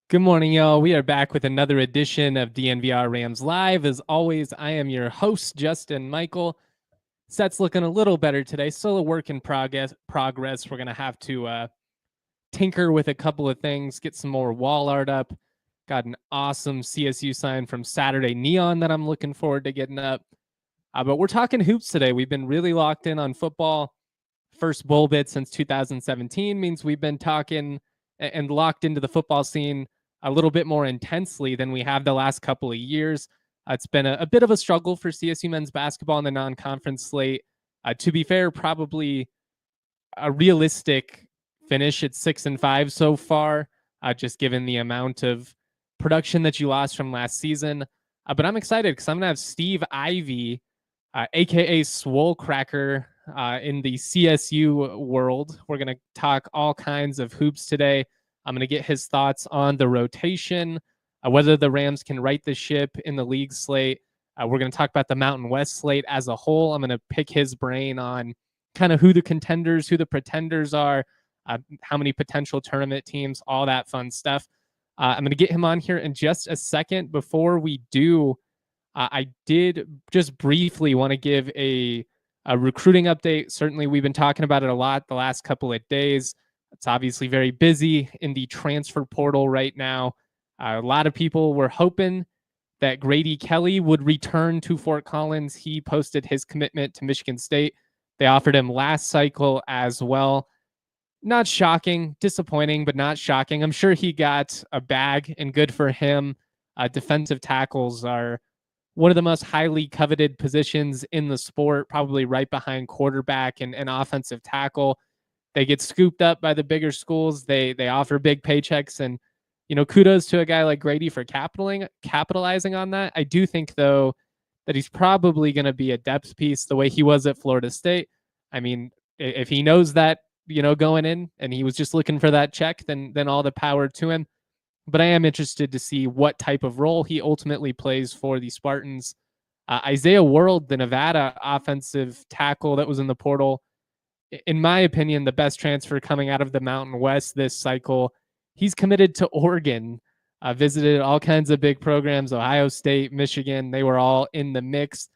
Good morning, y'all. We are back with another edition of DNVR Rams Live. As always, I am your host, Justin Michael. Set's looking a little better today. Still a work in progress. We're going to have to tinker with a couple of things, get some more wall art up. Got an awesome CSU sign from Saturday Neon that I'm looking forward to getting up. But we're talking hoops today. We've been really locked in on football. First bowl bit since 2017 means we've been talking and locked into the football scene a little bit more intensely than we have the last couple of years. It's been a bit of a struggle for CSU men's basketball in the non-conference slate. To be fair, probably a realistic finish at 6-5 so far, just given the amount of production that you lost from last season. But I'm excited because I'm going to have Steve Ivey, aka Swole Cracker, in the CSU world. We're going to talk all kinds of hoops today. I'm going to get his thoughts on the rotation, whether the Rams can right the ship in the league slate. We're going to talk about the Mountain West slate as a whole. I'm going to pick his brain on kind of who the contenders, who the pretenders are, how many potential tournament teams, all that fun stuff. I'm going to get him on here in just a second. Before we do, I did just briefly want to give a recruiting update. Certainly, we've been talking about it a lot the last couple of days. It's obviously very busy in the transfer portal right now. A lot of people were hoping that Grady Kelly would return to Fort Collins. He posted his commitment to Michigan State. They offered him last cycle as well. Not shocking, disappointing, but not shocking. I'm sure he got a bag, and good for him. Defensive tackles are one of the most highly coveted positions in the sport, probably right behind quarterback and offensive tackle. They get scooped up by the bigger schools. They offer big paychecks, and kudos to a guy like Grady for capitalizing on that. I do think, though, that he's probably going to be a depth piece the way he was at Florida State. I mean, if he knows that, going in and he was just looking for that check, then all the power to him. But I am interested to see what type of role he ultimately plays for the Spartans. Isaiah World, the Nevada offensive tackle that was in the portal, in my opinion, the best transfer coming out of the Mountain West this cycle. He's committed to Oregon, visited all kinds of big programs, Ohio State, Michigan. They were all in the mix.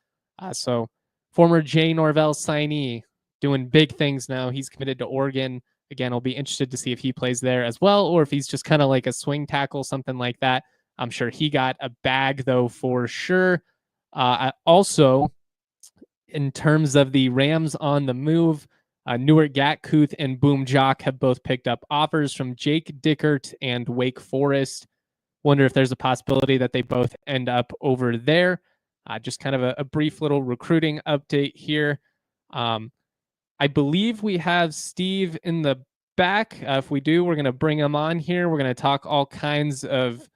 So former Jay Norvell signee doing big things now. He's committed to Oregon. Again, I'll be interested to see if he plays there as well, or if he's just kind of like a swing tackle, something like that. I'm sure he got a bag, though, for sure. Also, in terms of the Rams on the move, Newark Gatkuth and Boom Jock have both picked up offers from Jake Dickert and Wake Forest. Wonder if there's a possibility that they both end up over there. Just kind of a brief little recruiting update here. I believe we have Steve in the back. If we do, we're going to bring him on here. We're going to talk all kinds of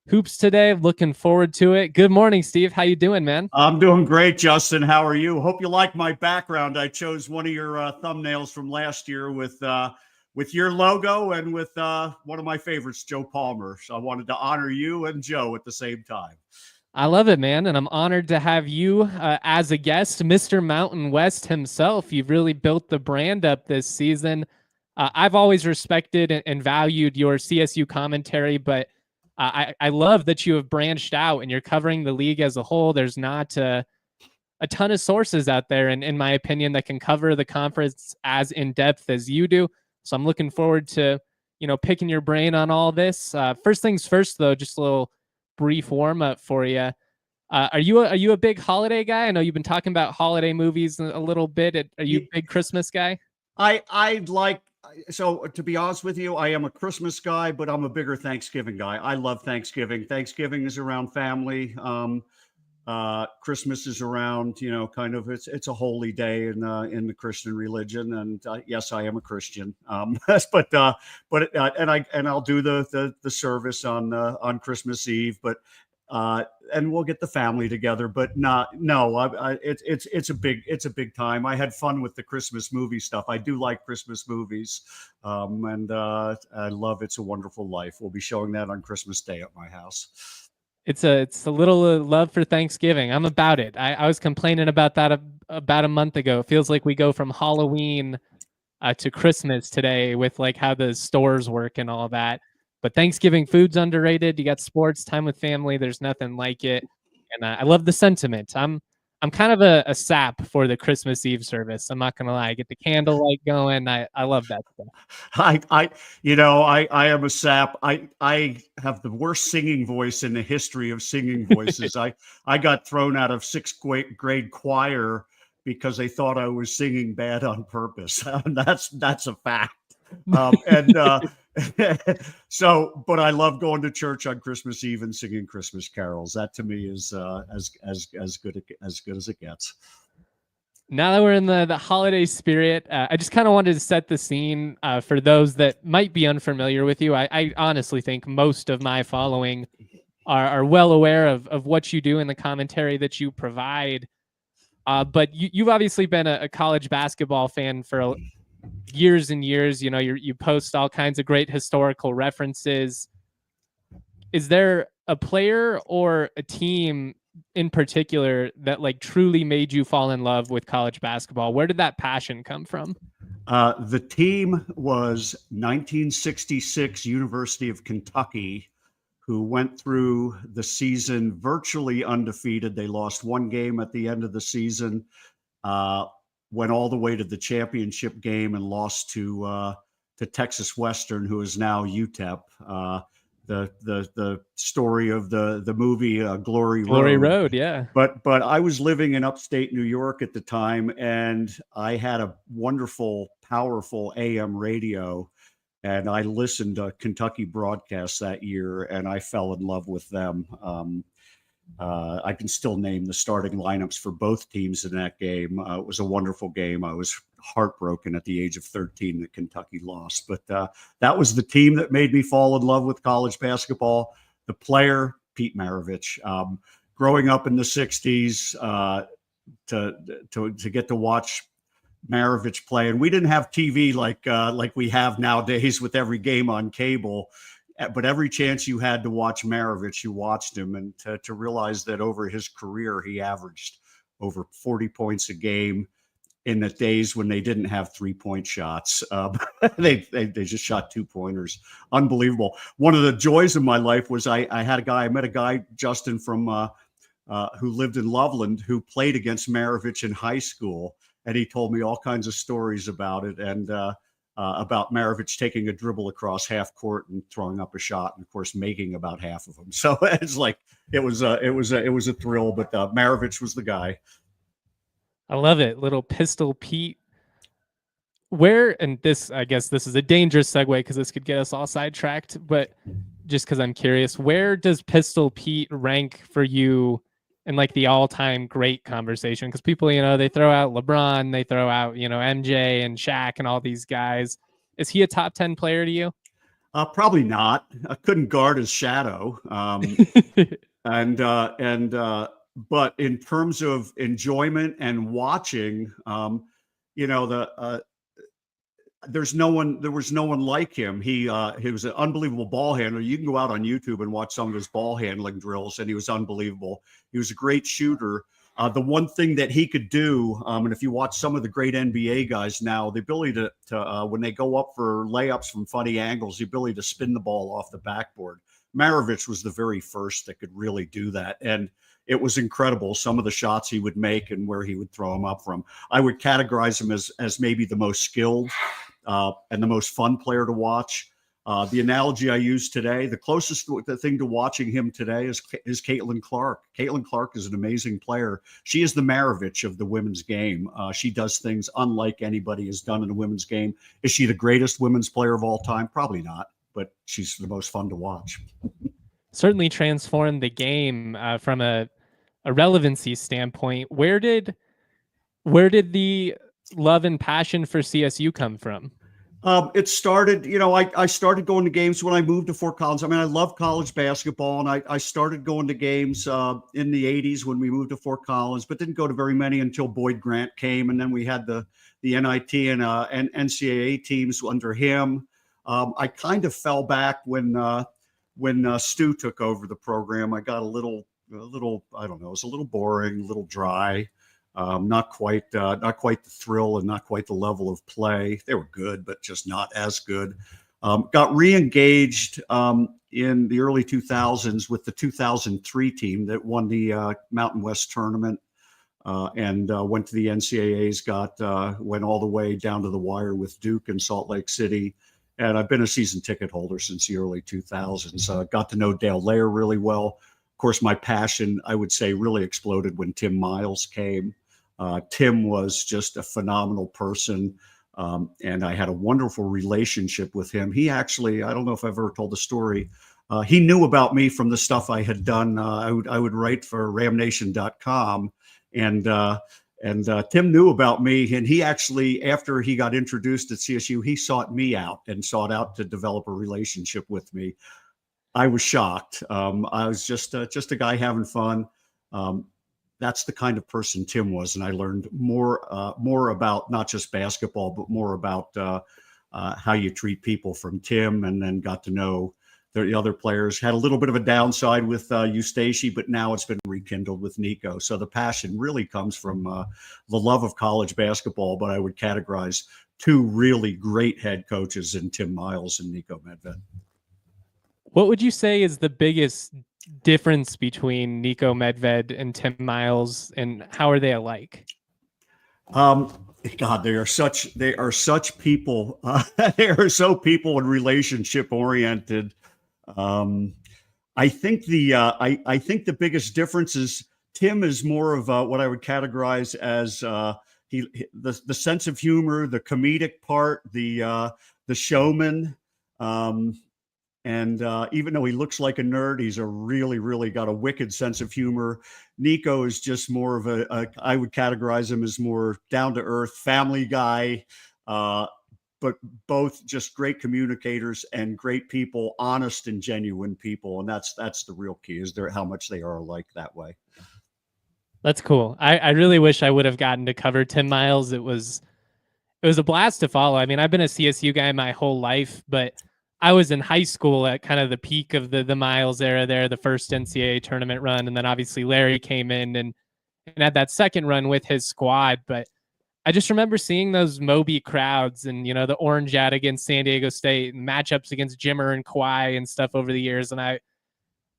hoops today. Looking forward to it. Good morning, Steve. How you doing, man? I'm doing great, Justin. How are you? Hope you like my background. I chose one of your thumbnails from last year with your logo and with one of my favorites, Joe Palmer. So I wanted to honor you and Joe at the same time. I love it, man. And I'm honored to have you as a guest, Mr. Mountain West himself. You've really built the brand up this season. I've always respected and valued your CSU commentary, but I love that you have branched out and you're covering the league as a whole. There's not a ton of sources out there, and in my opinion, that can cover the conference as in depth as you do. So I'm looking forward to, picking your brain on all this. First things first, though, just a little brief warm up for you. Are you a big holiday guy? I know you've been talking about holiday movies a little bit. Are you a big Christmas guy? So to be honest with you, I am a Christmas guy, but I'm a bigger Thanksgiving guy. I love Thanksgiving. Thanksgiving is around family. Christmas is around, kind of it's a holy day in the Christian religion, and yes, I am a Christian. And I'll do the service on Christmas Eve, but and we'll get the family together. But it's a big time. I had fun with the Christmas movie stuff. I do like Christmas movies, and I love It's a Wonderful Life. We'll be showing that on Christmas Day at my house. It's a little love for Thanksgiving. I'm about it. I was complaining about that about a month ago. It feels like we go from Halloween to Christmas today with like how the stores work and all that. But Thanksgiving food's underrated. You got sports, time with family. There's nothing like it. And I love the sentiment. I'm kind of a sap for the Christmas Eve service. I'm not gonna lie. Get the candlelight going. I love that stuff. I am a sap. I have the worst singing voice in the history of singing voices. I got thrown out of sixth grade choir because they thought I was singing bad on purpose. That's a fact. But I love going to church on Christmas Eve and singing Christmas carols. That to me is as good as it gets. Now that we're in the holiday spirit, I just kind of wanted to set the scene for those that might be unfamiliar with you. I honestly think most of my following are well aware of what you do and the commentary that you provide. But you've obviously been a college basketball fan for years and years. You post all kinds of great historical references. Is there a player or a team in particular that like truly made you fall in love with college basketball? Where did that passion come from? The team was 1966 University of Kentucky, who went through the season virtually undefeated. They lost one game at the end of the season, went all the way to the championship game and lost to Texas Western, who is now UTEP. The story of the movie Glory Road, yeah. But I was living in upstate New York at the time, and I had a wonderful, powerful AM radio, and I listened to Kentucky broadcasts that year, and I fell in love with them. I can still name the starting lineups for both teams in that game. It was a wonderful game. I was heartbroken at the age of 13 that Kentucky lost, but that was the team that made me fall in love with college basketball. The player, Pete Maravich. Growing up in the 60s, to get to watch Maravich play, and we didn't have TV like we have nowadays with every game on cable. But every chance you had to watch Maravich, you watched him, and to realize that over his career, he averaged over 40 points a game in the days when they didn't have 3-point shots. They just shot 2-pointers. Unbelievable. One of the joys of my life was I met a guy, Justin, from who lived in Loveland, who played against Maravich in high school. And he told me all kinds of stories about it. And, about Maravich taking a dribble across half court and throwing up a shot, and of course making about half of them. So it's like it was a thrill. But Maravich was the guy. I love it, little Pistol Pete. And I guess this is a dangerous segue because this could get us all sidetracked. But just because I'm curious, where does Pistol Pete rank for you in like the all-time great conversation? Because people, they throw out LeBron, they throw out, MJ and Shaq and all these guys. Is he a top 10 player to you? Probably not. I couldn't guard his shadow. But in terms of enjoyment and watching, there was no one like him. He was an unbelievable ball handler. You can go out on YouTube and watch some of his ball handling drills, and he was unbelievable. He was a great shooter. The one thing that he could do, and if you watch some of the great NBA guys now, the ability to when they go up for layups from funny angles, the ability to spin the ball off the backboard. Maravich was the very first that could really do that, and it was incredible, some of the shots he wod make and where he would throw them up from. I would categorize him as maybe the most skilled and the most fun player to watch. The analogy I use today, the closest thing to watching him today is Caitlin Clark. Caitlin Clark is an amazing player. She is the Maravich of the women's game. She does things unlike anybody has done in the women's game. Is she the greatest women's player of all time? Probably not, but she's the most fun to watch. Certainly transformed the game from a a relevancy standpoint, where did the love and passion for CSU come from? It started, I started going to games when I moved to Fort Collins. I mean, I love college basketball, and I started going to games in the 80s when we moved to Fort Collins, but didn't go to very many until Boyd Grant came. And then we had the NIT and NCAA teams under him. I kind of fell back when Stu took over the program. I got a little, I don't know, it was a little boring, a little dry. Not quite the thrill and not quite the level of play. They were good, but just not as good. Got re-engaged in the early 2000s with the 2003 team that won the Mountain West tournament and went to the NCAAs, went all the way down to the wire with Duke in Salt Lake City. And I've been a season ticket holder since the early 2000s. Got to know Dale Layer really well. Of course, my passion, I would say, really exploded when Tim Miles came. Tim was just a phenomenal person, and I had a wonderful relationship with him. He actually, I don't know if I've ever told the story, he knew about me from the stuff I had done. I would write for ramnation.com, and Tim knew about me, and he actually, after he got introduced at CSU, he sought me out and sought out to develop a relationship with me. I was shocked. I was just a guy having fun. That's the kind of person Tim was, and I learned more about not just basketball, but more about how you treat people from Tim, and then got to know the other players. Had a little bit of a downside with Eustace, but now it's been rekindled with Nico. So the passion really comes from the love of college basketball, but I would categorize two really great head coaches in Tim Miles and Nico Medved. What would you say is the biggest difference between Nico Medved and Tim Miles, and how are they alike? God, they are such people. They are so people and relationship oriented. I think the biggest difference is Tim is more of what I would categorize as the sense of humor, the comedic part, the showman. And even though he looks like a nerd, he's a really got a wicked sense of humor. Nico is just more of I would categorize him as more down to earth family guy, but both just great communicators and great people, honest and genuine people. And that's the real key, is how much they are alike that way. That's cool. I really wish I would have gotten to cover Tim Miles. It was a blast to follow. I mean, I've been a CSU guy my whole life, but I was in high school at kind of the peak of the Miles era there, the first NCAA tournament run. And then obviously Larry came in and had that second run with his squad. But I just remember seeing those Moby crowds and, the Orange ad against San Diego State and matchups against Jimmer and Kawhi and stuff over the years. And I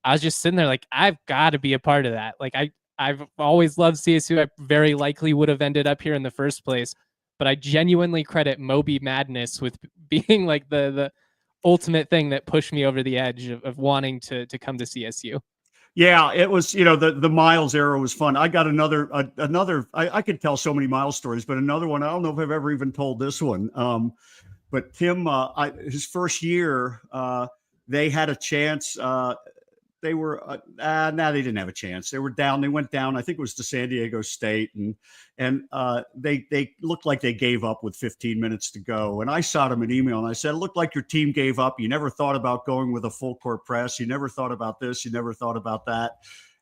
was just sitting there like, I've got to be a part of that. Like I've always loved CSU. I very likely would have ended up here in the first place, but I genuinely credit Moby Madness with being like the ultimate thing that pushed me over the edge of wanting to come to CSU. Yeah, it was, the Miles era was fun. I got another, I could tell so many Miles stories, but another one, I don't know if I've ever even told this one. But Tim, his first year, they had a chance. They were, they didn't have a chance. They were down. They went down. I think it was to San Diego State, and they looked like they gave up with 15 minutes to go. And I shot him an email and I said, it looked like your team gave up. You never thought about going with a full court press. You never thought about this. You never thought about that.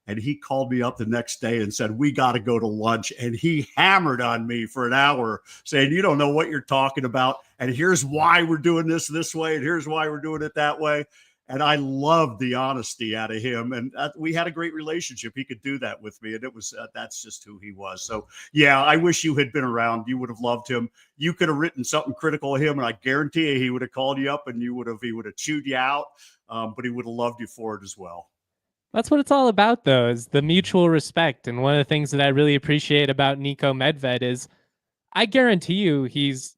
And he called me up the next day and said, we got to go to lunch. And he hammered on me for an hour saying, you don't know what you're talking about. And here's why we're doing this way. And here's why we're doing it that way. And I loved the honesty out of him. And we had a great relationship. He could do that with me. And it was, that's just who he was. So yeah, I wish you had been around. You would have loved him. You could have written something critical of him. And I guarantee you, he would have called you up and he would have chewed you out. But he would have loved you for it as well. That's what it's all about, though, is the mutual respect. And one of the things that I really appreciate about Nico Medved is I guarantee you he's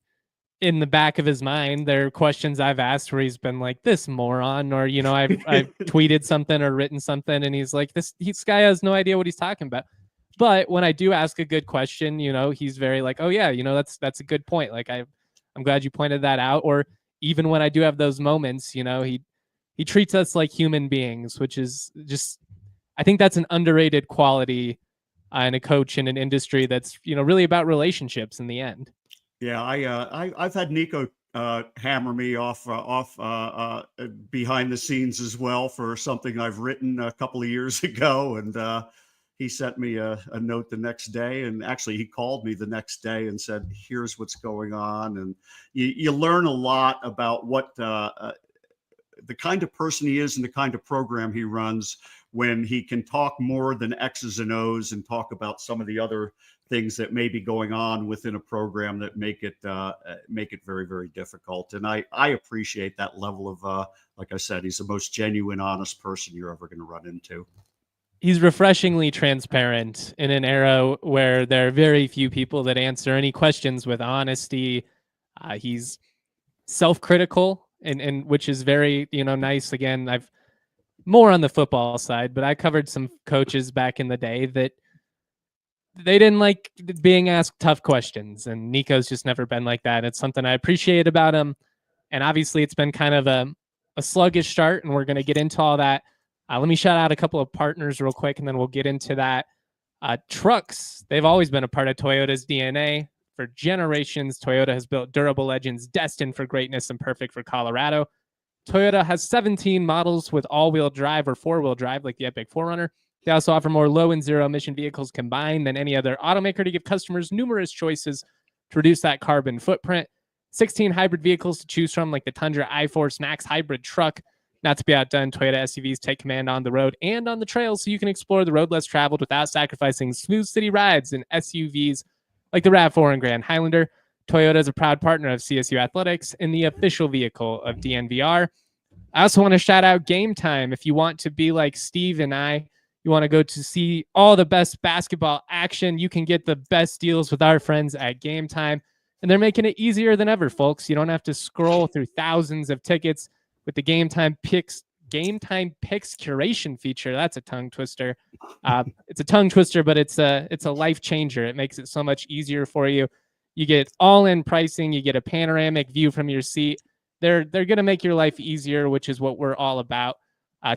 in the back of his mind. There are questions I've asked where he's been like, this moron, or, I've tweeted something or written something and he's like, this guy has no idea what he's talking about. But when I do ask a good question, he's very like, oh yeah, that's a good point. Like I'm glad you pointed that out. Or even when I do have those moments, he treats us like human beings, which is just, I think that's an underrated quality in a coach in an industry that's, really about relationships in the end. Yeah, I've had Nico hammer me off behind the scenes as well for something I've written a couple of years ago, and he sent me a note the next day, and actually he called me the next day and said, "Here's what's going on," and you learn a lot about what the kind of person he is and the kind of program he runs when he can talk more than X's and O's and talk about some of the other things that may be going on within a program that make it very, very difficult. And I appreciate that level of, like I said, he's the most genuine, honest person you're ever going to run into. He's refreshingly transparent in an era where there are very few people that answer any questions with honesty. He's self-critical, and which is very, nice. Again, I've more on the football side, but I covered some coaches back in the day that they didn't like being asked tough questions, and Nico's just never been like that. It's something I appreciate about him. And obviously it's been kind of a sluggish start, and we're going to get into all that. Let me shout out a couple of partners real quick, and then we'll get into that. Trucks, they've always been a part of Toyota's DNA. For generations, Toyota has built durable legends destined for greatness and perfect for Colorado. Toyota has 17 models with all-wheel drive or four-wheel drive, like the Epic 4Runner. They also offer more low and zero-emission vehicles combined than any other automaker to give customers numerous choices to reduce that carbon footprint. 16 hybrid vehicles to choose from, like the Tundra iForce Max hybrid truck. Not to be outdone, Toyota SUVs take command on the road and on the trails, so you can explore the road less traveled without sacrificing smooth city rides in SUVs like the RAV4 and Grand Highlander. Toyota is a proud partner of CSU Athletics and the official vehicle of DNVR. I also want to shout out Game Time. If you want to be like Steve and I, you want to go to see all the best basketball action, you can get the best deals with our friends at Game Time. And they're making it easier than ever, folks. You don't have to scroll through thousands of tickets with the Game Time Picks curation feature. That's a tongue twister. It's a tongue twister, but it's a life changer. It makes it so much easier for you. You get all-in pricing. You get a panoramic view from your seat. They're going to make your life easier, which is what we're all about.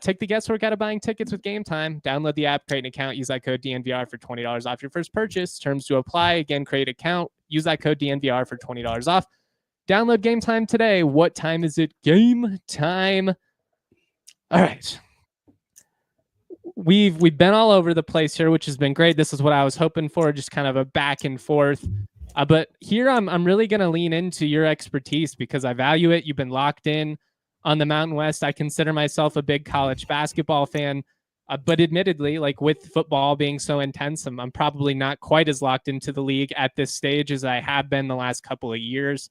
Take the guesswork out of buying tickets with Game Time. Download the app, create an account, use that code DNVR for $20 off your first purchase. Terms to apply. Again, create an account, use that code DNVR for $20 off. Download Game Time today. What time is it? Game time. All right. We've been all over the place here, which has been great. This is what I was hoping for, just kind of a back and forth. But here I'm really going to lean into your expertise because I value it. You've been locked in on the Mountain West. I consider myself a big college basketball fan, but admittedly, like with football being so intense, I'm probably not quite as locked into the league at this stage as I have been the last couple of years.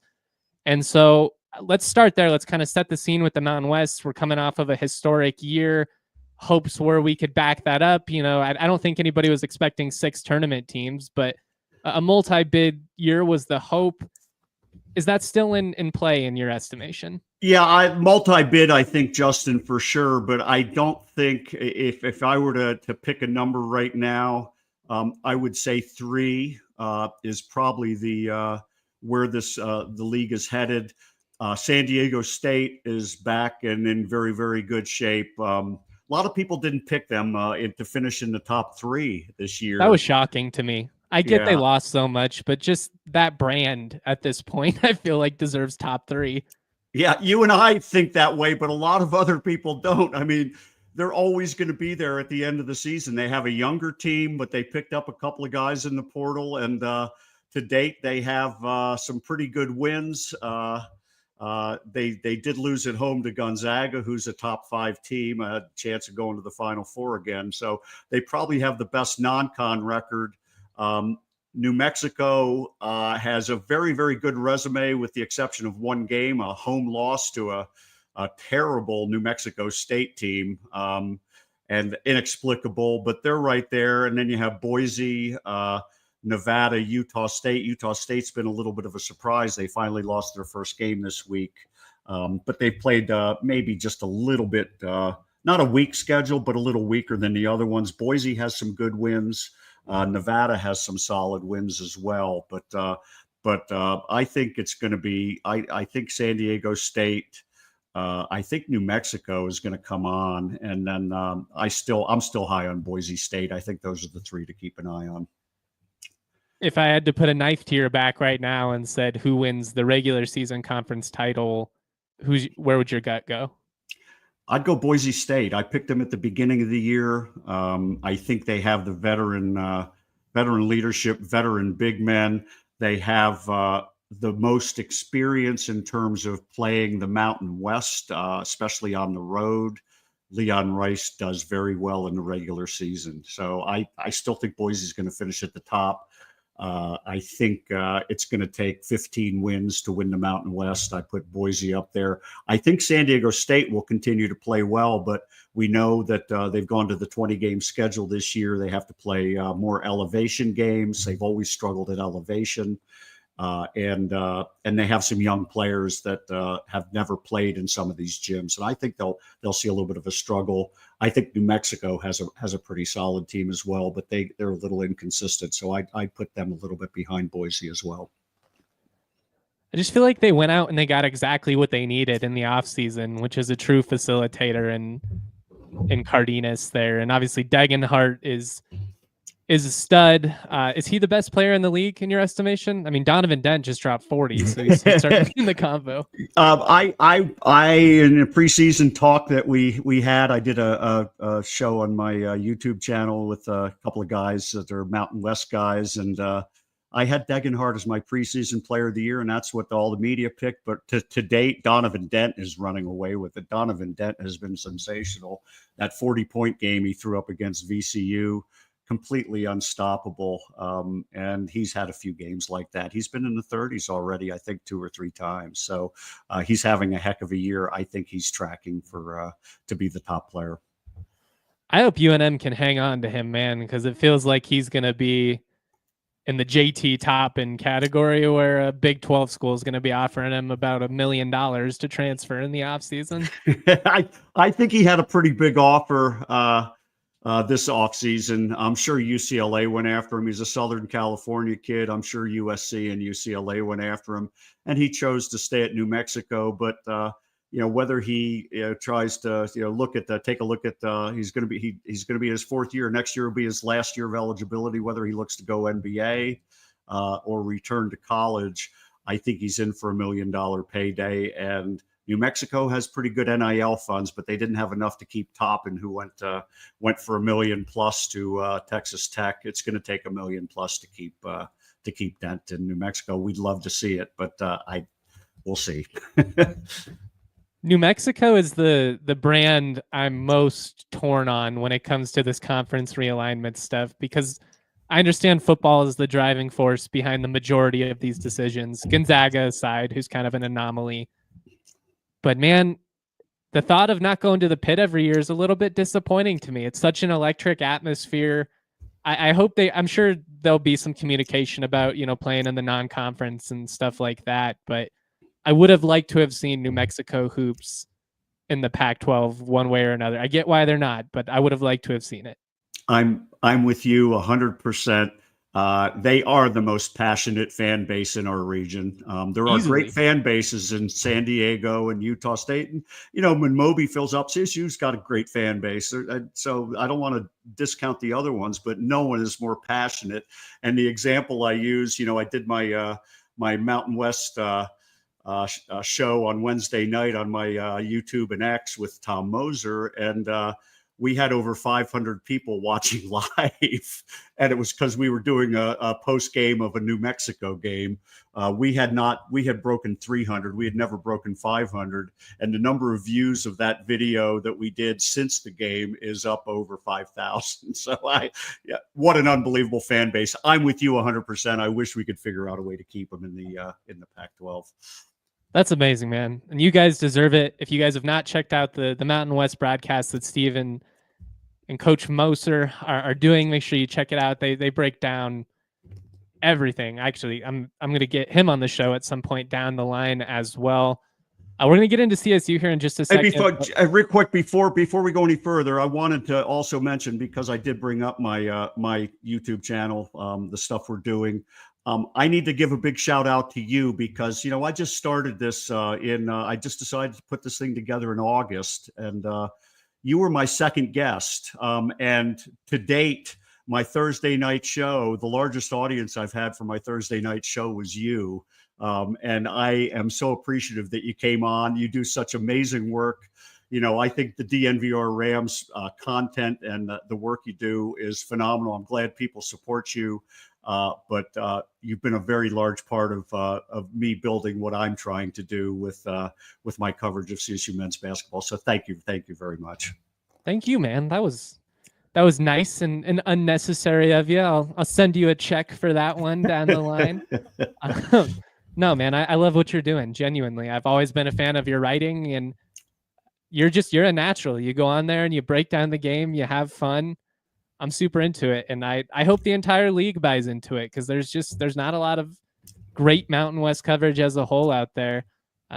And so let's start there. Let's kind of set the scene with the Mountain West. We're coming off of a historic year. Hopes were we could back that up. I don't think anybody was expecting 6 tournament teams, but a multi-bid year was the hope. Is that still in play in your estimation? Yeah, multi-bid, I think, Justin, for sure. But I don't think if I were to pick a number right now, I would say 3 is probably the where the league is headed. San Diego State is back and in very, very good shape. A lot of people didn't pick them to finish in the top 3 this year. That was shocking to me. I get they lost so much, but just that brand at this point, I feel like deserves top 3. Yeah, you and I think that way, but a lot of other people don't. I mean, they're always going to be there at the end of the season. They have a younger team, but they picked up a couple of guys in the portal, and to date, they have some pretty good wins. They did lose at home to Gonzaga, who's a top 5 team, a chance of going to the Final Four again. So they probably have the best non-con record. New Mexico has a very, very good resume with the exception of one game, a home loss to a terrible New Mexico State team, and inexplicable, but they're right there. And then you have Boise, Nevada, Utah State. Utah State's been a little bit of a surprise. They finally lost their first game this week, but they played maybe just a little bit, not a weak schedule, but a little weaker than the other ones. Boise has some good wins. Nevada has some solid wins as well, but I think it's going to be. I think San Diego State I think New Mexico is going to come on, and then I'm still high on Boise State. I think those are the three to keep an eye on. If I had to put a knife to your back right now and said who wins the regular season conference title, where would your gut go? I'd go Boise State. I picked them at the beginning of the year. I think they have the veteran leadership, veteran big men. They have the most experience in terms of playing the Mountain West, especially on the road. Leon Rice does very well in the regular season. So I still think Boise is going to finish at the top. I think it's going to take 15 wins to win the Mountain West. I put Boise up there. I think San Diego State will continue to play well, but we know that they've gone to the 20-game schedule this year. They have to play more elevation games. They've always struggled at elevation. And they have some young players that have never played in some of these gyms, and I think they'll see a little bit of a struggle. I think New Mexico has a pretty solid team as well, but they're a little inconsistent, so I put them a little bit behind Boise as well. I just feel like they went out and they got exactly what they needed in the offseason, which is a true facilitator in Cardenas there, and obviously Degenhart is a stud. Is he the best player in the league in your estimation? I mean, Donovan Dent just dropped 40, so he's certainly in the combo. I in a preseason talk that we had, I did a show on my YouTube channel with a couple of guys that are Mountain West guys, and I had Degenhart as my preseason player of the year, and that's what all the media picked. But to date, Donovan Dent is running away with it. Donovan Dent has been sensational. That 40-point game he threw up against VCU, completely unstoppable. And he's had a few games like that. He's been in the 30s already, I think 2 or 3 times. So he's having a heck of a year. I think he's tracking for to be the top player. I hope UNM can hang on to him, man, because it feels like he's going to be in the JT Toppin category, where a Big 12 school is going to be offering him about $1 million to transfer in the offseason. I think he had a pretty big offer this offseason. I'm sure UCLA went after him. He's a Southern California kid. I'm sure USC and UCLA went after him, and he chose to stay at New Mexico. But whether he tries to take a look at he's going to be in his 4th year. Next year will be his last year of eligibility. Whether he looks to go NBA or return to college, I think he's in for $1 million payday. And New Mexico has pretty good NIL funds, but they didn't have enough to keep Toppin, who went for $1 million plus to Texas Tech. It's going to take $1 million plus to keep Dent in New Mexico. We'd love to see it, but we'll see. New Mexico is the brand I'm most torn on when it comes to this conference realignment stuff, because I understand football is the driving force behind the majority of these decisions. Gonzaga aside, who's kind of an anomaly. But man, the thought of not going to the pit every year is a little bit disappointing to me. It's such an electric atmosphere. I hope I'm sure there'll be some communication about, playing in the non-conference and stuff like that. But I would have liked to have seen New Mexico hoops in the Pac-12 one way or another. I get why they're not, but I would have liked to have seen it. I'm with you 100%. They are the most passionate fan base in our region. There are great fan bases in San Diego and Utah State. And, when Moby fills up, CSU's got a great fan base. So I don't want to discount the other ones, but no one is more passionate. And the example I use, I did my Mountain West show on Wednesday night on my YouTube and X with Tom Moser. And we had over 500 people watching live, and it was because we were doing a post game of a New Mexico game. We had broken 300. We had never broken 500, and the number of views of that video that we did since the game is up over 5,000. So what an unbelievable fan base. I'm with you 100%. I wish we could figure out a way to keep them in the Pac-12. That's amazing, man. And you guys deserve it. If you guys have not checked out the Mountain West broadcast that Steve and Coach Moser are doing, make sure you check it out. They break down everything. Actually, I'm going to get him on the show at some point down the line as well. We're going to get into CSU here in just a second. Real quick, before we go any further, I wanted to also mention, because I did bring up my YouTube channel, the stuff we're doing. I need to give a big shout out to you because, I just started this I just decided to put this thing together in August, and you were my second guest. And to date, my Thursday night show, the largest audience I've had for my Thursday night show was you. And I am so appreciative that you came on. You do such amazing work. I think the DNVR Rams content and the work you do is phenomenal. I'm glad people support you. But you've been a very large part of me building what I'm trying to do with my coverage of CSU men's basketball. So thank you very much. Thank you, man. That was nice and unnecessary of you. I'll send you a check for that one down the line. No, man, I love what you're doing. Genuinely, I've always been a fan of your writing, and you're a natural. You go on there and you break down the game. You have fun. I'm super into it, and I hope the entire league buys into it, because there's not a lot of great Mountain West coverage as a whole out there.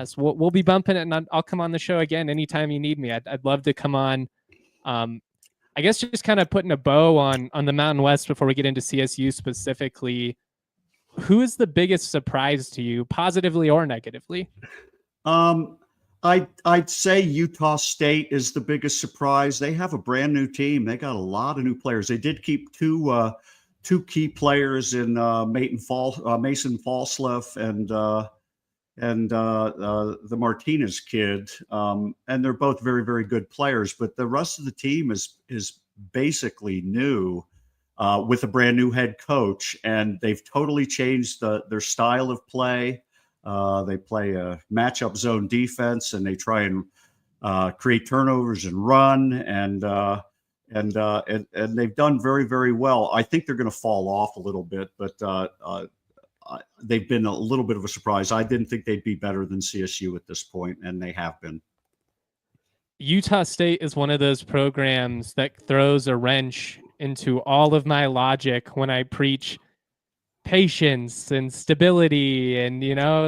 So we'll be bumping it, and I'll come on the show again anytime you need me. I'd love to come on. I guess just kind of putting a bow on the Mountain West before we get into CSU specifically. Who is the biggest surprise to you, positively or negatively? I'd say Utah State is the biggest surprise. They have a brand new team. They got a lot of new players. They did keep two key players in Mason Falsleff and the Martinez kid, and they're both very, very good players. But the rest of the team is basically new with a brand new head coach, and they've totally changed their style of play. They play a matchup zone defense, and they try and create turnovers and run, and they've done very, very well. I think they're going to fall off a little bit, but they've been a little bit of a surprise. I didn't think they'd be better than CSU at this point, and they have been. Utah State is one of those programs that throws a wrench into all of my logic when I preach patience and stability, and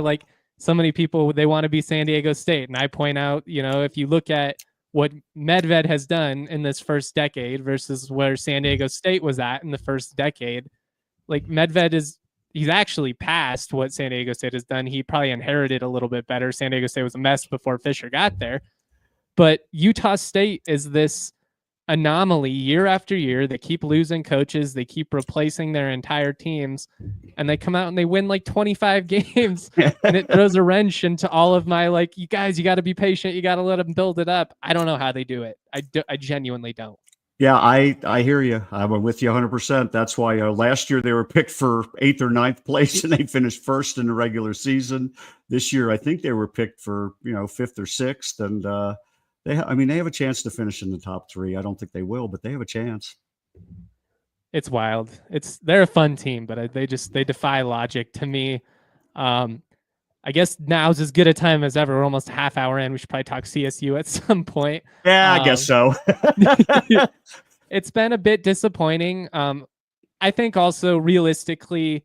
like so many people, they want to be San Diego State, and I point out, if you look at what Medved has done in this first decade versus where San Diego State was at in the first decade, like he's actually past what San Diego State has done. He probably inherited a little bit better. San Diego State was a mess before Fisher got there, but Utah State is this anomaly year after year. They keep losing coaches, they keep replacing their entire teams, and they come out and they win like 25 games and it throws a wrench into all of my, like, you guys, you got to be patient, you got to let them build it up. I don't know how they do it. I genuinely don't. Yeah, I hear you. I'm with you 100%. That's why last year they were picked for 8th or 9th place and they finished first in the regular season. This year I think they were picked for 5th or 6th, and they have a chance to finish in the top 3. I don't think they will, but they have a chance. It's wild. They're a fun team, but they defy logic to me. I guess now's as good a time as ever. We're almost a half hour in. We should probably talk CSU at some point. Yeah, I guess so. It's been a bit disappointing. I think also realistically,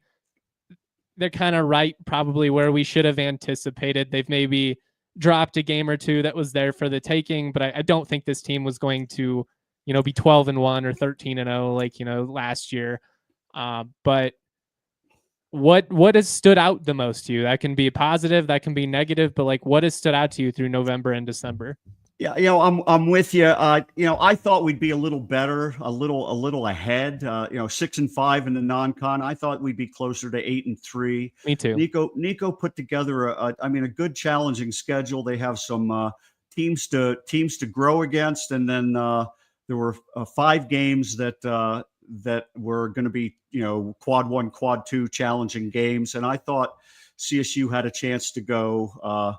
they're kind of right probably where we should have anticipated. They've maybe dropped a game or two that was there for the taking, but I don't think this team was going to, be 12-1 or 13-0 like, last year. But what has stood out the most to you? That can be positive, that can be negative, but like, what has stood out to you through November and December? Yeah, I'm with you. I thought we'd be a little better, a little ahead. 6-5 in the non-con. I thought we'd be closer to 8-3. Me too. Nico put together a good challenging schedule. They have some teams to grow against, and then there were 5 games that were going to be quad 1, quad 2 challenging games, and I thought CSU had a chance to go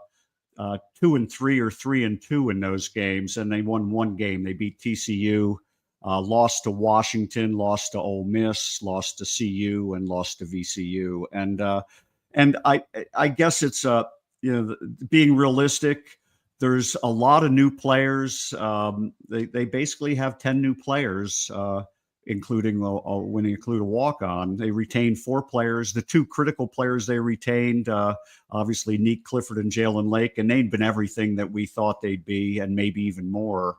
2-3 or 3-2 in those games, and they won 1 game. They beat TCU, lost to Washington, lost to Ole Miss, lost to CU, and lost to VCU. And I guess it's being realistic. There's a lot of new players. They basically have 10 new players, including when you include a walk-on. They retained 4 players. The 2 critical players they retained, obviously Neek Clifford and Jalen Lake, and they'd been everything that we thought they'd be, and maybe even more.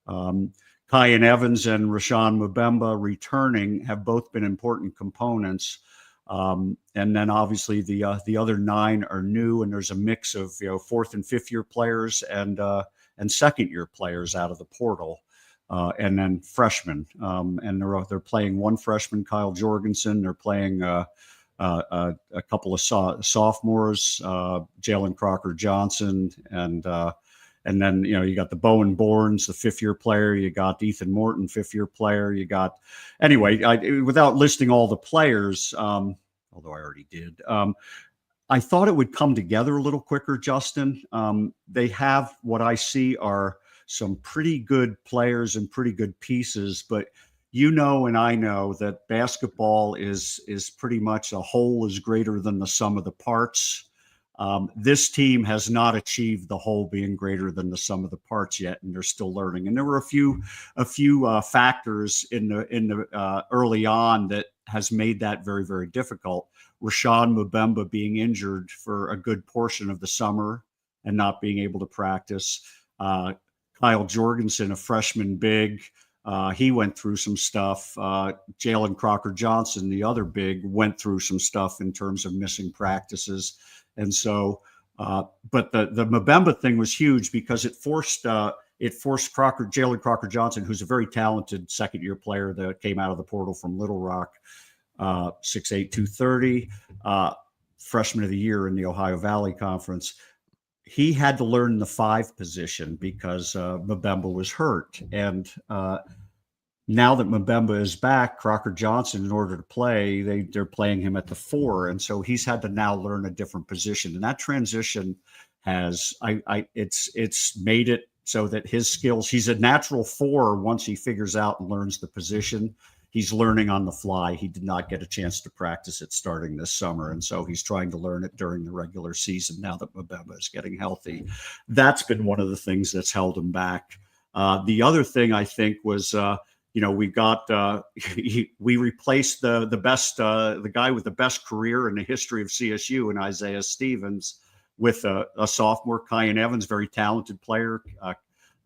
Kyan Evans and Rashawn Mbemba returning have both been important components. And then obviously the other 9 are new, and there's a mix of 4th and 5th year players and 2nd year players out of the portal, and then freshmen. And they're playing one freshman, Kyle Jorgensen. They're playing a couple of sophomores, Jalen Crocker Johnson, and then, you got the Bowen Bournes, the 5th year player. You got Ethan Morton, 5th year player. You got, anyway, without listing all the players, although I already did, I thought it would come together a little quicker, Justin. They have, what I see are some pretty good players and pretty good pieces, but and I know that basketball is pretty much a whole is greater than the sum of the parts. This team has not achieved the whole being greater than the sum of the parts yet, and they're still learning. And there were a few factors in the early on that has made that very, very difficult. Rashawn Mbemba being injured for a good portion of the summer and not being able to practice. Kyle Jorgensen, a freshman big, he went through some stuff. Jalen Crocker Johnson, the other big, went through some stuff in terms of missing practices. And so, but the Mbemba thing was huge because it forced Jalen Crocker Johnson, who's a very talented 2nd year player that came out of the portal from Little Rock, 6'8", 230, freshman of the year in the Ohio Valley Conference. He had to learn the 5 position because Mbemba was hurt. And now that Mbemba is back, Crocker Johnson, in order to play, they're playing him at the 4. And so he's had to now learn a different position. And that transition has, it's made it so that his skills, he's a natural 4 once he figures out and learns the position. He's learning on the fly. He did not get a chance to practice it starting this summer. And so he's trying to learn it during the regular season now that Mbemba is getting healthy. That's been one of the things that's held him back. The other thing I think was, we got we replaced the best the guy with the best career in the history of CSU in Isaiah Stevens with a sophomore, Kyan Evans, very talented player, a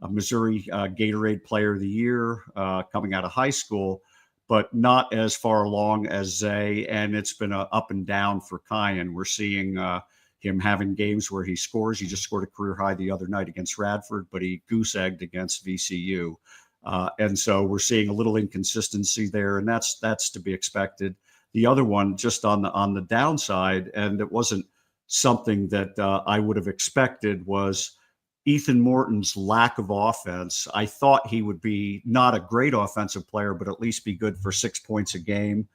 Missouri Gatorade Player of the Year coming out of high school, but not as far along as Zay. And it's been a up and down for Kyan. We're seeing him having games where he scores. He just scored a career high the other night against Radford, but he goose-egged against VCU. And so we're seeing a little inconsistency there, and that's to be expected. The other one, just on the downside, and it wasn't something that I would have expected, was Ethan Morton's lack of offense. I thought he would be not a great offensive player, but at least be good for 6 points a game.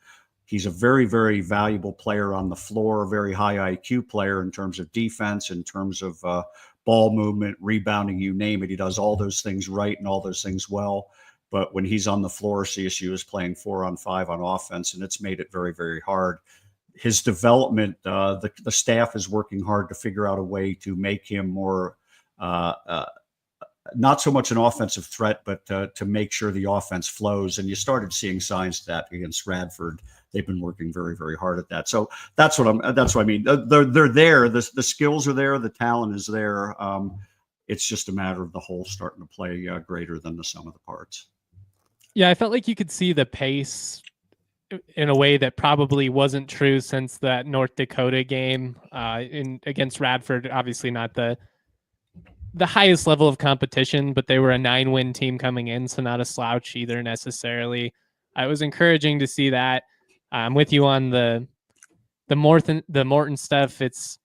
He's a very, very valuable player on the floor, a very high IQ player in terms of defense, in terms of ball movement, rebounding, you name it. He does all those things right and all those things well. But when he's on the floor, CSU is playing 4-on-5 on offense, and it's made it very, very hard. His development, the staff is working hard to figure out a way to make him more not so much an offensive threat, but to make sure the offense flows. And you started seeing signs of that against Radford. They've been working very, very hard at that. So that's what I mean. They're there. The skills are there. The talent is there. It's just a matter of the whole starting to play greater than the sum of the parts. Yeah, I felt like you could see the pace in a way that probably wasn't true since that North Dakota game against Radford. Obviously not the highest level of competition, but they were a 9-win team coming in, so not a slouch either necessarily. It was encouraging to see that. I'm with you on the Morton stuff. It's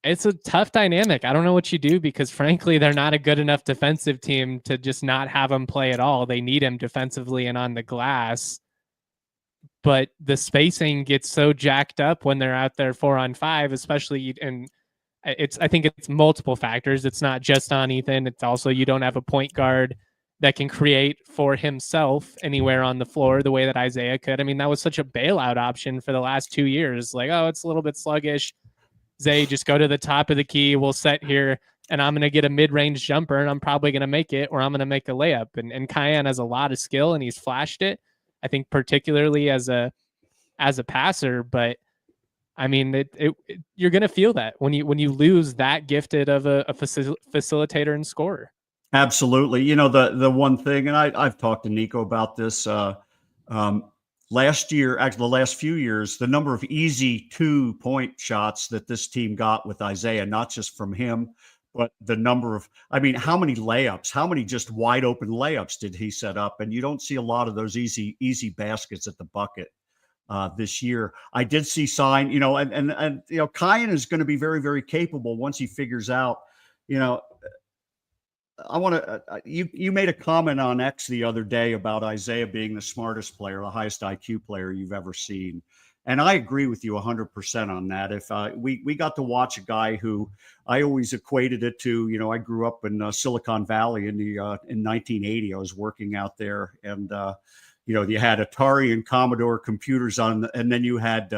a tough dynamic. I don't know what you do because, frankly, they're not a good enough defensive team to just not have him play at all. They need him defensively and on the glass. But the spacing gets so jacked up when they're out there 4-on-5, especially, and I think it's multiple factors. It's not just on Ethan. It's also you don't have a point guard that can create for himself anywhere on the floor the way that Isaiah could. I mean, that was such a bailout option for the last 2 years. Like, oh, it's a little bit sluggish. Zay, just go to the top of the key. We'll set here, and I'm going to get a mid-range jumper, and I'm probably going to make it, or I'm going to make a layup. And Kyan has a lot of skill, and he's flashed it, I think, particularly as a passer. But I mean, you're going to feel that when you lose that gifted of a facilitator and scorer. Absolutely. The one thing, and I've talked to Nico about this, last year, actually the last few years, the number of easy 2-point shots that this team got with Isaiah, not just from him, but the number of, I mean, how many layups, how many just wide open layups did he set up? And you don't see a lot of those easy baskets at the bucket this year. I did see sign, you know, and you know, Kyan is going to be very, very capable once he figures out, you know, I want to, you made a comment on X the other day about Isaiah being the smartest player, the highest IQ player you've ever seen. And I agree with you 100% on that. If we got to watch a guy who I always equated it to, you know, I grew up in Silicon Valley in 1980. I was working out there, and you know, you had Atari and Commodore computers on, and then you had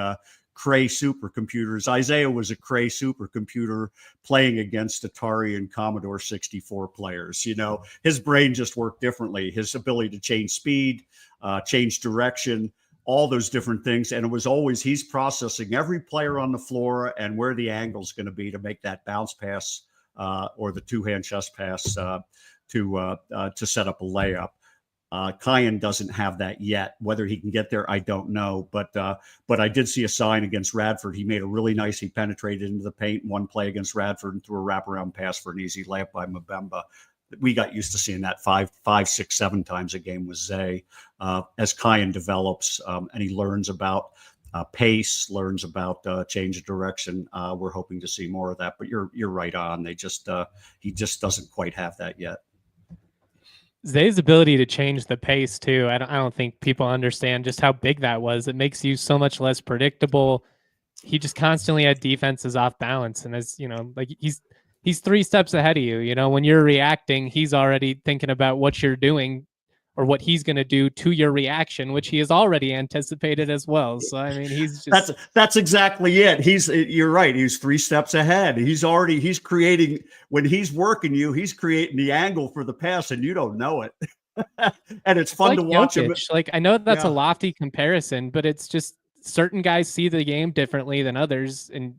Cray supercomputers. Isaiah was a Cray supercomputer playing against Atari and Commodore 64 players. You know, his brain just worked differently. His ability to change speed, change direction, all those different things. And it was always, he's processing every player on the floor and where the angle is going to be to make that bounce pass or the two-hand chest pass to set up a layup. Kyan doesn't have that yet. Whether he can get there, I don't know. But I did see a sign against Radford. He made a really nice, he penetrated into the paint one play against Radford and threw a wraparound pass for an easy layup by Mbemba. We got used to seeing that 5, 6, 7 times a game with Zay. As Kyan develops and he learns about pace, learns about change of direction, we're hoping to see more of that. But you're right on. He just doesn't quite have that yet. Zay's ability to change the pace too. I don't think people understand just how big that was. It makes you so much less predictable. He just constantly had defenses off balance, and as you know, like he's 3 steps ahead of you. You know, when you're reacting, he's already thinking about what you're doing or what he's going to do to your reaction, which he has already anticipated as well. So I mean, he's just that's exactly it. You're right. He's 3 steps ahead. He's creating, when he's working you, he's creating the angle for the pass, and you don't know it. And it's fun to watch him. Like, I know that's a lofty comparison, but it's just certain guys see the game differently than others, and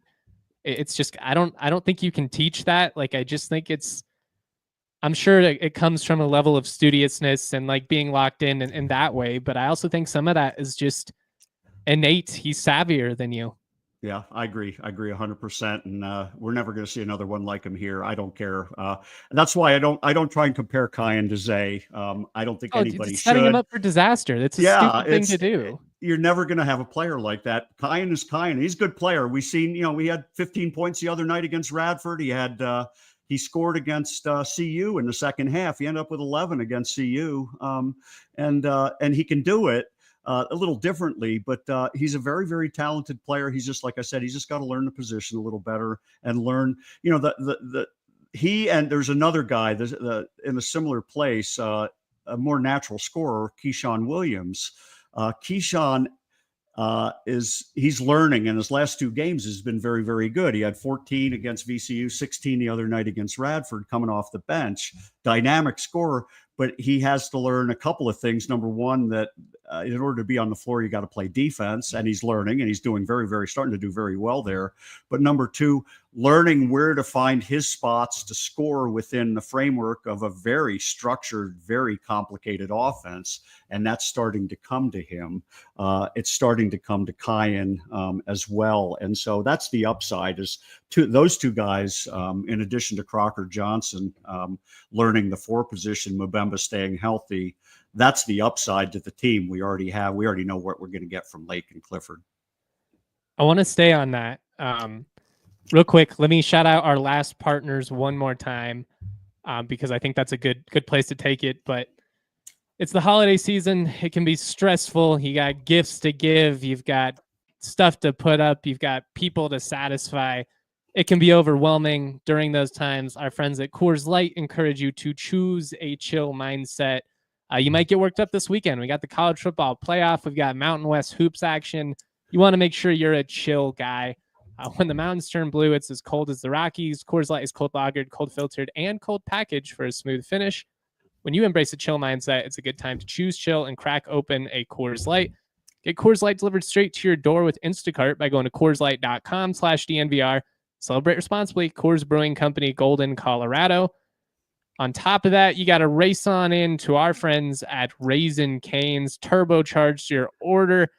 it's just I don't think you can teach that. Like, I just think I'm sure it comes from a level of studiousness and like being locked in that way. But I also think some of that is just innate. He's savvier than you. Yeah, I agree 100%. And we're never going to see another one like him here. I don't care. And that's why I don't try and compare Kyan to Zay. I don't think anybody should. Setting him up for disaster. That's a stupid thing to do. You're never going to have a player like that. Kyan is Kyan. He's a good player. We had 15 points the other night against Radford. He scored against CU in the second half. He ended up with 11 against CU, and he can do it a little differently. But he's a very, very talented player. He's just, like I said, he's just got to learn the position a little better and learn. You know, there's another guy in a similar place, a more natural scorer, Keyshawn Williams. Keyshawn he's learning, and his last 2 games has been very, very good. He had 14 against VCU, 16 the other night against Radford, coming off the bench. Dynamic scorer, but he has to learn a couple of things. Number one, that in order to be on the floor, you got to play defense, and he's learning, and he's doing starting to do very well there. But number 2, learning where to find his spots to score within the framework of a very structured, very complicated offense. And that's starting to come to him. It's starting to come to Kyan as well. And so that's the upside, is those 2 guys, in addition to Crocker Johnson, learning the 4 position, Mbemba staying healthy. That's the upside to the team we already have. We already know what we're going to get from Lake and Clifford. I want to stay on that. Real quick, let me shout out our last partners one more time, because I think that's a good place to take it. But it's the holiday season. It can be stressful. You got gifts to give. You've got stuff to put up. You've got people to satisfy. It can be overwhelming during those times. Our friends at Coors Light encourage you to choose a chill mindset. You might get worked up this weekend. We got the college football playoff. We've got Mountain West hoops action. You want to make sure you're a chill guy. When the mountains turn blue, it's as cold as the Rockies. Coors Light is cold lagered, cold filtered, and cold packaged for a smooth finish. When you embrace a chill mindset, it's a good time to choose chill and crack open a Coors Light. Get Coors Light delivered straight to your door with Instacart by going to CoorsLight.com/DNVR. Celebrate responsibly. Coors Brewing Company, Golden, Colorado. On top of that, you got to race on into our friends at Raising Cane's, turbocharge your order.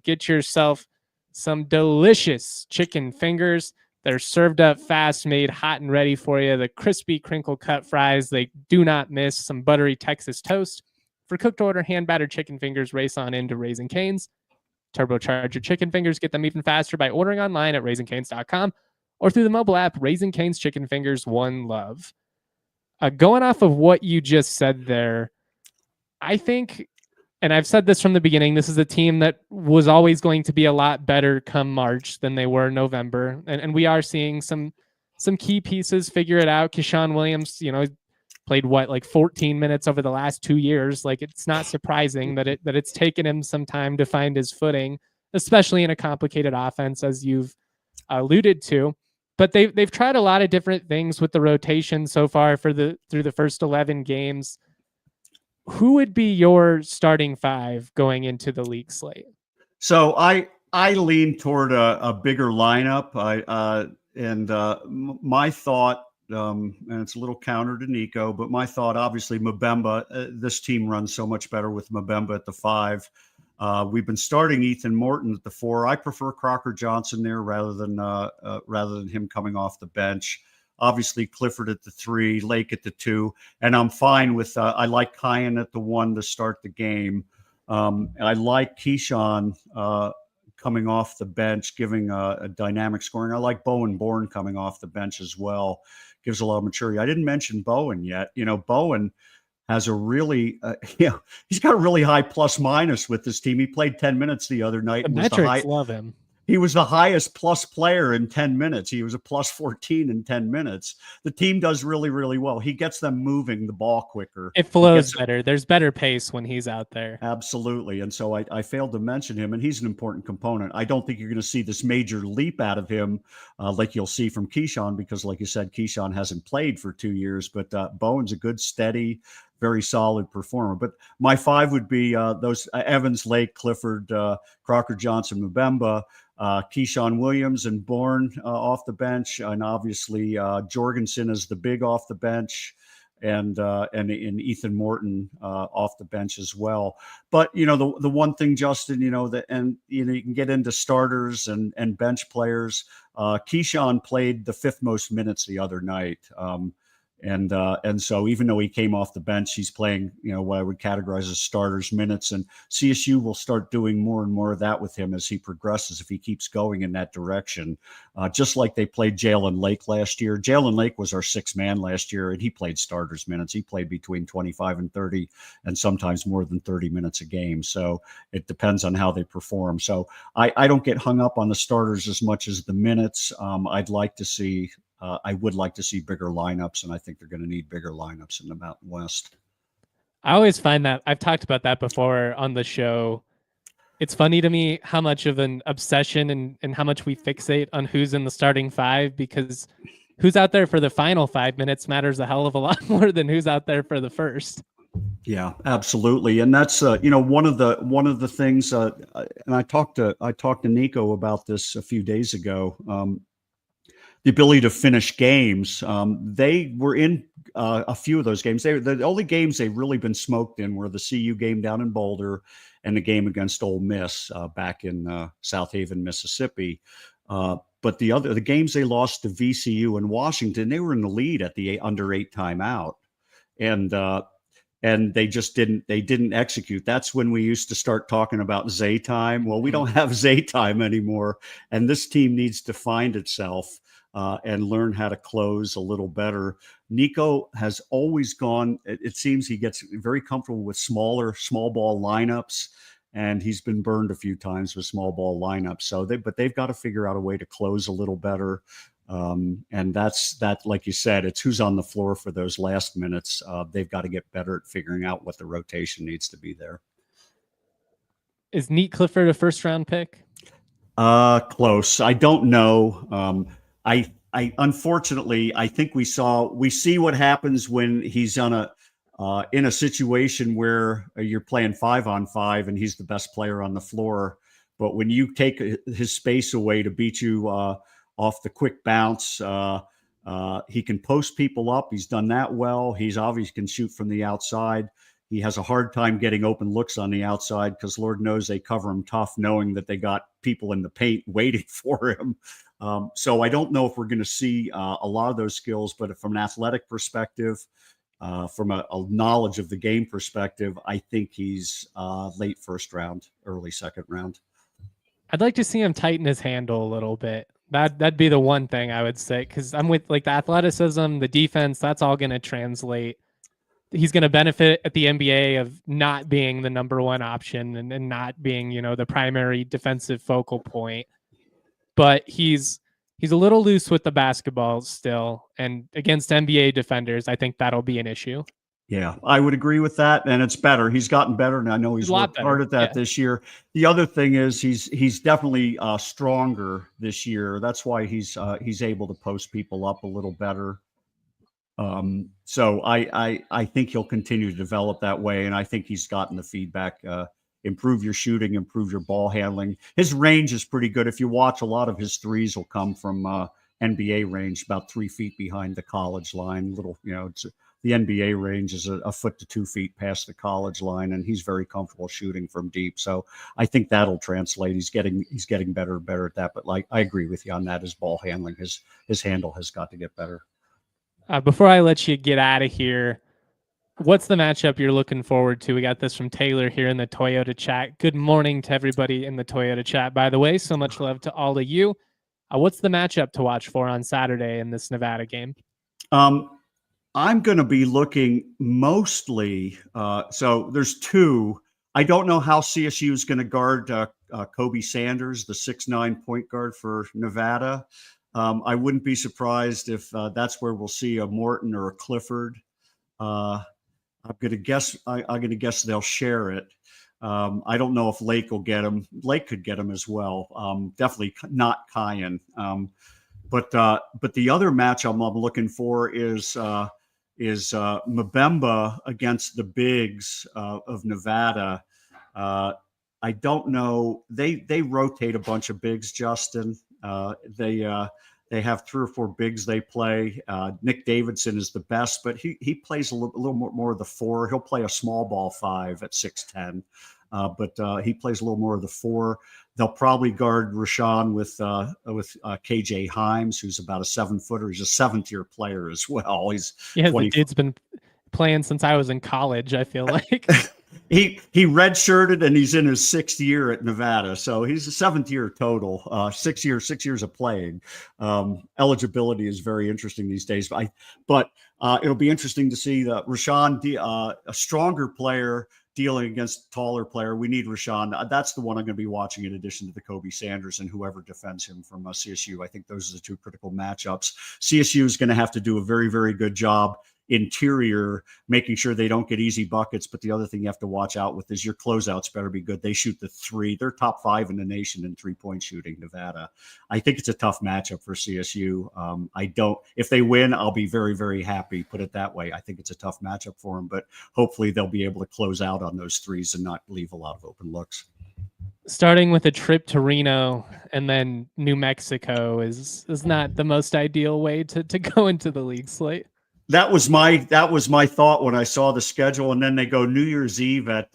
Get yourself some delicious chicken fingers. They're served up fast, made hot and ready for you. The crispy crinkle cut fries, they do not miss. Some buttery Texas toast. For cooked order, hand battered chicken fingers, race on into Raising Cane's. Turbocharge your chicken fingers. Get them even faster by ordering online at raisingcanes.com or through the mobile app Raising Cane's Chicken Fingers. One love. Going off of what you just said there, I think, and I've said this from the beginning, this is a team that was always going to be a lot better come March than they were in November. And we are seeing some key pieces figure it out. Keyshawn Williams, played like 14 minutes over the last 2 years. Like, it's not surprising that it's taken him some time to find his footing, especially in a complicated offense, as you've alluded to. But they've tried a lot of different things with the rotation so far through the first 11 games. Who would be your starting five going into the league slate? So I lean toward a bigger lineup. My thought, and it's a little counter to Nico, but my thought, obviously, Mbemba. This team runs so much better with Mbemba at the 5. We've been starting Ethan Morton at the 4. I prefer Crocker Johnson there rather than him coming off the bench. Obviously, Clifford at the 3, Lake at the 2, and I'm fine with. I like Kyan at the 1 to start the game. I like Keyshawn coming off the bench, giving a dynamic scoring. I like Bowen Bourne coming off the bench as well. Gives a lot of maturity. I didn't mention Bowen yet. Bowen has a really, he's got a really high plus minus with this team. He played 10 minutes the other night. The metrics love him. He was the highest plus player in 10 minutes. He was a plus 14 in 10 minutes. The team does really, really well. He gets them moving the ball quicker. It flows better. There's better pace when he's out there. Absolutely. And so I failed to mention him, and he's an important component. I don't think you're going to see this major leap out of him like you'll see from Keyshawn, because like you said, Keyshawn hasn't played for 2 years, but Bowen's a good, steady, very solid performer. But my 5 would be those Evans, Lake, Clifford, Crocker Johnson, Mbemba, Keyshawn Williams and Bourne off the bench, and obviously Jorgensen is the big off the bench, and Ethan Morton off the bench as well. But the one thing, Justin, you can get into starters and bench players. Keyshawn played the 5th most minutes the other night. And so even though he came off the bench, he's playing, what I would categorize as starters minutes, and CSU will start doing more and more of that with him as he progresses, if he keeps going in that direction. Just like they played Jalen Lake last year. Jalen Lake was our 6th man last year, and he played starters minutes. He played between 25 and 30, and sometimes more than 30 minutes a game. So it depends on how they perform. So I don't get hung up on the starters as much as the minutes. I would like to see bigger lineups, and I think they're going to need bigger lineups in the Mountain West. I always find that, I've talked about that before on the show. It's funny to me how much of an obsession and how much we fixate on who's in the starting 5, because who's out there for the final 5 minutes matters a hell of a lot more than who's out there for the first. Yeah, absolutely. And that's one of the things, and I talked to Nico about this a few days ago. The ability to finish games. They were in a few of those games. The only games they've really been smoked in were the CU game down in Boulder and the game against Ole Miss back in South Haven, Mississippi. But the games they lost to VCU and Washington, they were in the lead at the under 8 timeout, and they just didn't execute. That's when we used to start talking about Zay time. Well, we don't have Zay time anymore, and this team needs to find itself and learn how to close a little better. Nico has always gone, it seems he gets very comfortable with small ball lineups, and he's been burned a few times with small ball lineups. But they've got to figure out a way to close a little better. And that's like you said, it's who's on the floor for those last minutes. They've got to get better at figuring out what the rotation needs to be there. Is Nate Clifford a 1st-round pick? Close. I don't know. I unfortunately, I think we see what happens when he's in a situation where you're playing 5-on-5 and he's the best player on the floor. But when you take his space away to beat you off the quick bounce, He can post people up. He's done that well. He's obviously can shoot from the outside. He has a hard time getting open looks on the outside because Lord knows they cover him tough, knowing that they got people in the paint waiting for him. So I don't know if we're going to see a lot of those skills, but from an athletic perspective, from a knowledge of the game perspective, I think he's late first round, early second round. I'd like to see him tighten his handle a little bit. That'd be the one thing I would say, because I'm with like the athleticism, the defense, that's all going to translate. He's going to benefit at the NBA of not being the number one option and not being, the primary defensive focal point. But he's a little loose with the basketball still. And against NBA defenders, I think that'll be an issue. Yeah, I would agree with that. And it's better. He's gotten better. And I know he's worked hard at that this year. The other thing is he's definitely stronger this year. That's why he's able to post people up a little better. So I think he'll continue to develop that way. And I think he's gotten the feedback, improve your shooting, improve your ball handling. His range is pretty good. If you watch, a lot of his threes will come from NBA range, about 3 feet behind the college line. The NBA range is a foot to 2 feet past the college line, and he's very comfortable shooting from deep. So I think that'll translate. He's getting better and better at that. But I agree with you on that. His ball handling, his handle has got to get better. Before I let you get out of here, what's the matchup you're looking forward to? We got this from Taylor here in the Toyota chat. Good morning to everybody in the Toyota chat, by the way. So much love to all of you. What's the matchup to watch for on Saturday in this Nevada game? I'm going to be looking mostly. So there's two. I don't know how CSU is going to guard Kobe Sanders, the 6'9" point guard for Nevada. I wouldn't be surprised if that's where we'll see a Morton or a Clifford. I'm going to guess. I'm going to guess they'll share it. I don't know if Lake will get him. Lake could get him as well. Definitely not Kyan. But the other match I'm looking for is Mbemba against the bigs of Nevada. I don't know. They rotate a bunch of bigs, Justin. They have 3 or 4 bigs they play. Nick Davidson is the best, but he plays a little more of the 4. He'll play a small ball 5 at 6'10", but he plays a little more of the 4. They'll probably guard Rashawn with KJ Himes, who's about a 7-footer. He's a 7th-year player as well. The dude's been playing since I was in college, I feel like. He redshirted and he's in his 6th year at Nevada, so he's a 7th year total. 6 years of playing. Eligibility is very interesting these days. But it'll be interesting to see the Rashawn, a stronger player dealing against a taller player. We need Rashawn. That's the one I'm going to be watching in addition to the Kobe Sanders and whoever defends him from CSU. I think those are the 2 critical matchups. CSU is going to have to do a very, very good job interior, making sure they don't get easy buckets. But the other thing you have to watch out with is your closeouts better be good. They shoot the 3. They're top 5 in the nation in 3-point shooting, Nevada. I think it's a tough matchup for CSU. If they win, I'll be very, very happy, put it that way. I think it's a tough matchup for them, but hopefully they'll be able to close out on those 3s and not leave a lot of open looks. Starting with a trip to Reno and then New Mexico is not the most ideal way to go into the league slate. That was my thought when I saw the schedule, and then they go New Year's Eve at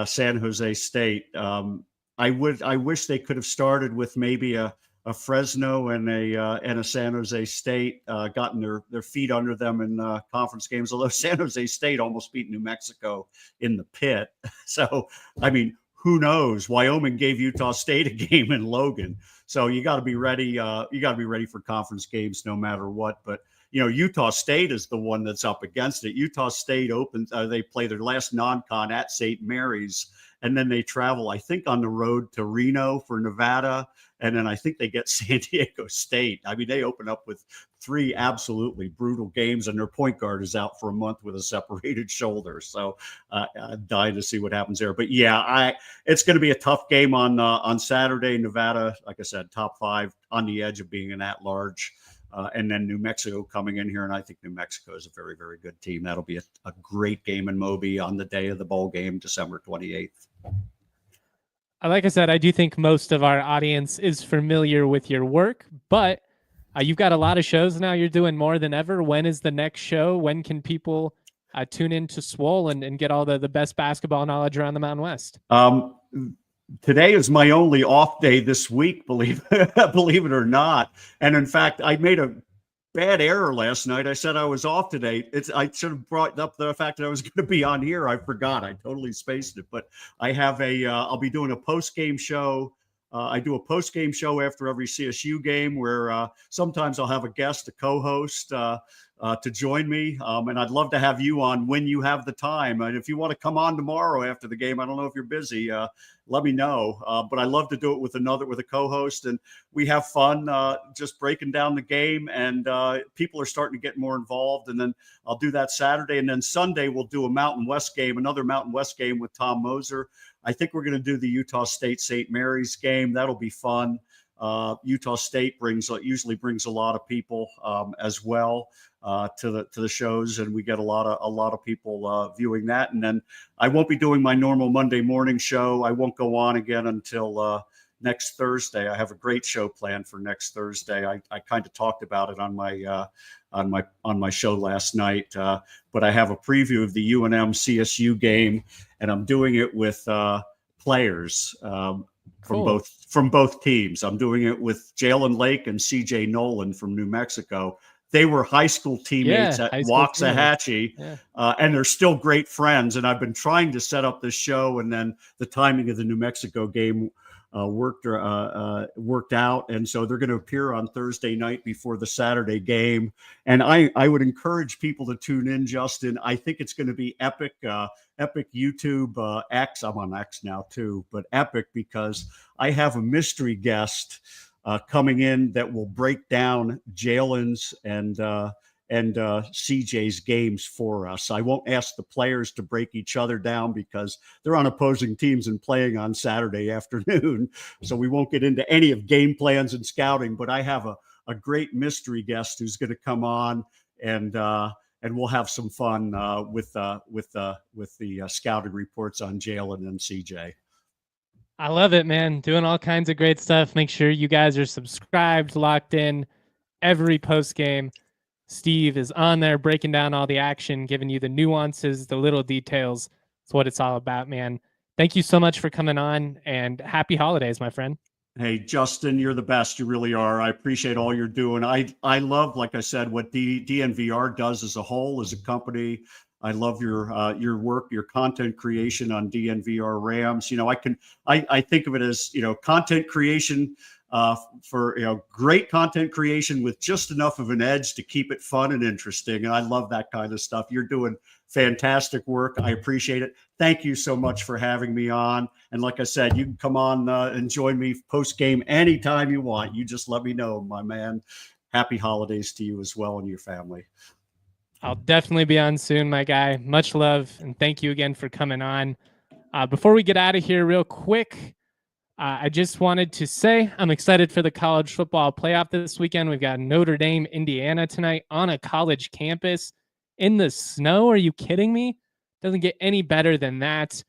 San Jose State. I wish they could have started with maybe a Fresno and a San Jose State, gotten their feet under them in conference games. Although San Jose State almost beat New Mexico in the pit, so I mean, who knows? Wyoming gave Utah State a game in Logan, so you got to be ready. You got to be ready for conference games no matter what. But Utah State is the one that's up against it. Utah State opens, they play their last non-con at St. Mary's, and then they travel, I think, on the road to Reno for Nevada, and then I think they get San Diego State. I mean, they open up with 3 absolutely brutal games, and their point guard is out for a month with a separated shoulder. So I'm dying to see what happens there. But yeah, it's going to be a tough game on Saturday. Nevada, like I said, top 5 on the edge of being an at-large. And then New Mexico coming in here, and I think New Mexico is a very, very good team. That'll be a great game in Moby on the day of the bowl game, December 28th. Like I said, I do think most of our audience is familiar with your work, but You've got a lot of shows now. You're doing more than ever. When is the next show? When can people tune in to Swole and get all the best basketball knowledge around the Mountain West? Today is my only off day this week, believe it or not. And in fact, I made a bad error last night. I said I was off today. I should have brought up the fact that I was going to be on here. I forgot. I totally spaced it. But I have I'll be doing a post game show. I do a post game show after every CSU game where sometimes I'll have a guest, a co-host to join me. And I'd love to have you on when you have the time. And if you want to come on tomorrow after the game, I don't know if you're busy, let me know. But I love to do it with a co-host, and we have fun just breaking down the game, and people are starting to get more involved. And then I'll do that Saturday, and then Sunday we'll do another Mountain West game with Tom Moser. I think we're going to do the Utah State St. Mary's game. That'll be fun. Utah State usually brings a lot of people as well to the shows, and we get a lot of people viewing that. And then I won't be doing my normal Monday morning show. I won't go on again until next Thursday. I have a great show planned for next Thursday. I kind of talked about it on my show last night, but I have a preview of the UNM CSU game, and I'm doing it with players from both teams. I'm doing it with Jalen Lake and CJ Nolan from New Mexico. They were high school teammates at Waxahachie, and they're still great friends. And I've been trying to set up this show, and then the timing of the New Mexico game worked out, and so they're going to appear on Thursday night before the Saturday game. And I would encourage people to tune in, Justin. I think it's going to be epic. Epic YouTube X. I'm on X now too, but epic because I have a mystery guest coming in that will break down Jalen's and CJ's games for us. I won't ask the players to break each other down because they're on opposing teams and playing on Saturday afternoon. So we won't get into any of game plans and scouting, but I have a great mystery guest who's going to come on, and we'll have some fun with the scouting reports on Jalen and CJ. I love it, man. Doing all kinds of great stuff. Make sure you guys are subscribed, locked in every post game. Steve is on there breaking down all the action, giving you the nuances, the little details. It's what it's all about, man. Thank you so much for coming on, and happy holidays, my friend. Hey, Justin, you're the best. You really are. I appreciate all you're doing. I love, like I said, what DNVR does as a whole, as a company. I love your work, your content creation on DNVR Rams. You know, I think of it as, content creation for, great content creation with just enough of an edge to keep it fun and interesting. And I love that kind of stuff. You're doing fantastic work. I appreciate it. Thank you so much for having me on. And like I said, you can come on and join me post game anytime you want. You just let me know, my man. Happy holidays to you as well and your family. I'll definitely be on soon, my guy. Much love, and thank you again for coming on. Before we get out of here real quick, I just wanted to say I'm excited for the college football playoff this weekend. We've got Notre Dame, Indiana tonight on a college campus in the snow. Are you kidding me? Doesn't get any better than that.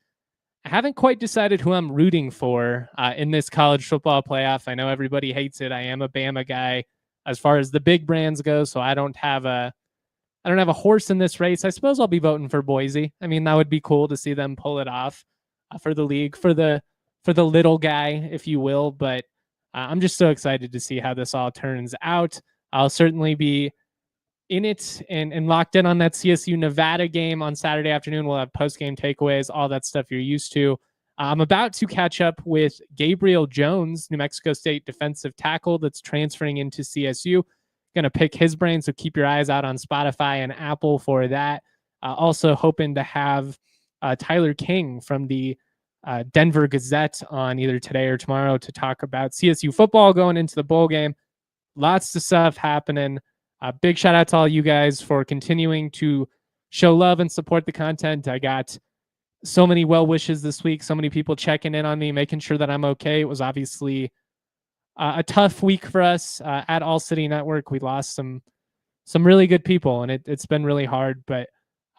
I haven't quite decided who I'm rooting for in this college football playoff. I know everybody hates it. I am a Bama guy as far as the big brands go, so I don't have a horse in this race. I suppose I'll be voting for Boise. I mean, that would be cool to see them pull it off for the league, for the little guy, if you will. But I'm just so excited to see how this all turns out. I'll certainly be in it and locked in on that CSU Nevada game on Saturday afternoon. We'll have post-game takeaways, all that stuff you're used to. I'm about to catch up with Gabriel Jones, New Mexico State defensive tackle that's transferring into CSU. Going to pick his brain, so keep your eyes out on Spotify and Apple for that. Also hoping to have Tyler King from the Denver Gazette on either today or tomorrow to talk about CSU football going into the bowl game. Lots of stuff happening. Big shout out to all you guys for continuing to show love and support the content. I got so many well wishes this week, so many people checking in on me, making sure that I'm okay. It was obviously a tough week for us at ALLCITY Network. We lost some really good people, and it's been really hard. But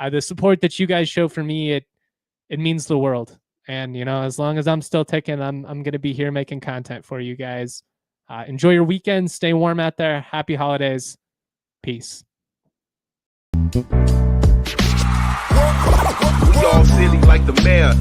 the support that you guys show for me, it means the world. And as long as I'm still ticking, I'm going to be here making content for you guys. Enjoy your weekend. Stay warm out there. Happy holidays. Peace. We all silly like the mayor.